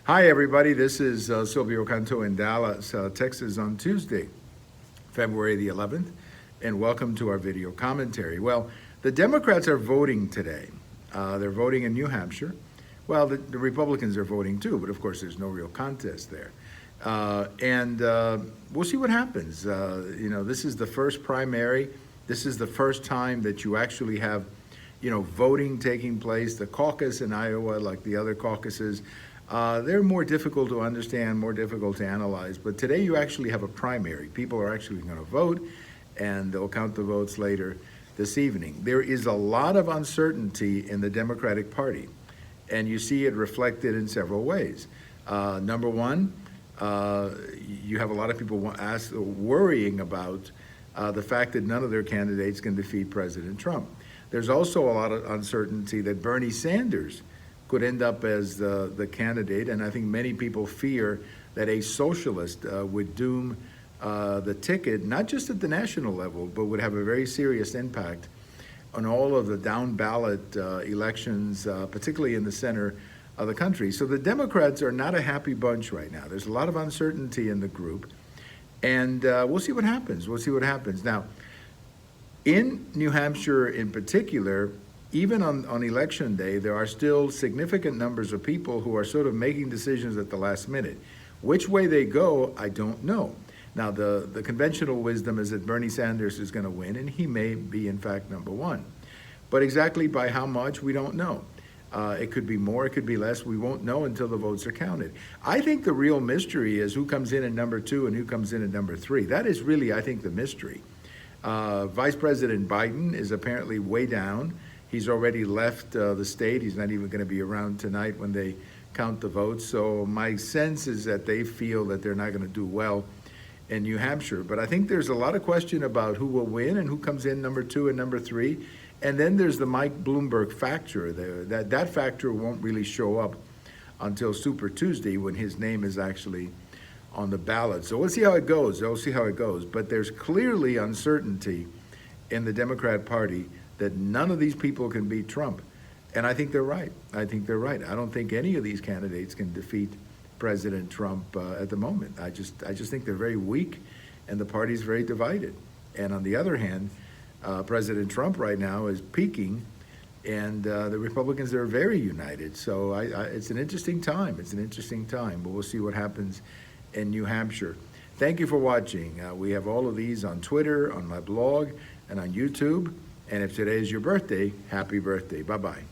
Hi, everybody. This is Silvio Canto in Dallas, Texas on Tuesday, February the 11th, and welcome to our video commentary. Well, the Democrats are voting today. They're voting in New Hampshire. Well, the Republicans are voting too, but of course there's no real contest there. And we'll see what happens. This is the first primary. This is the first time that you actually have, voting taking place. The caucus in Iowa, like the other caucuses, they're more difficult to understand, more difficult to analyze. But today you actually have a primary. People are actually going to vote, and they'll count the votes later this evening. There is a lot of uncertainty in the Democratic Party, and you see it reflected in several ways. Number one, you have a lot of people worrying about the fact that none of their candidates can defeat President Trump. There's also a lot of uncertainty that Bernie Sanders could end up as the candidate, and I think many people fear that a socialist would doom the ticket, not just at the national level, but would have a very serious impact on all of the down-ballot elections, particularly in the center of the country. So the Democrats are not a happy bunch right now. There's a lot of uncertainty in the group, and we'll see what happens. We'll see what happens. Now, in New Hampshire in particular, even on election day, there are still significant numbers of people who are sort of making decisions at the last minute. Which way they go, I don't know. Now, the conventional wisdom is that Bernie Sanders is going to win, and he may be, in fact, number one. But exactly by how much, we don't know. It could be more, it could be less. We won't know until the votes are counted. I think the real mystery is who comes in at number 2 and who comes in at number 3. That is really, I think, the mystery. Vice President Biden is apparently way down. He's already left the state. He's not even going to be around tonight when they count the votes. So my sense is that they feel that they're not going to do well in New Hampshire. But I think there's a lot of question about who will win and who comes in number 2 and number 3. And then there's the Mike Bloomberg factor. That factor won't really show up until Super Tuesday when his name is actually on the ballot. So we'll see how it goes. We'll see how it goes. But there's clearly uncertainty in the Democrat Party that none of these people can beat Trump. And I think they're right. I think they're right. I don't think any of these candidates can defeat President Trump at the moment. I just think they're very weak, and the party's very divided. And on the other hand, President Trump right now is peaking, and the Republicans are very united. So it's an interesting time. It's an interesting time, but we'll see what happens in New Hampshire. Thank you for watching. We have all of these on Twitter, on my blog, and on YouTube. And if today is your birthday, happy birthday. Bye-bye.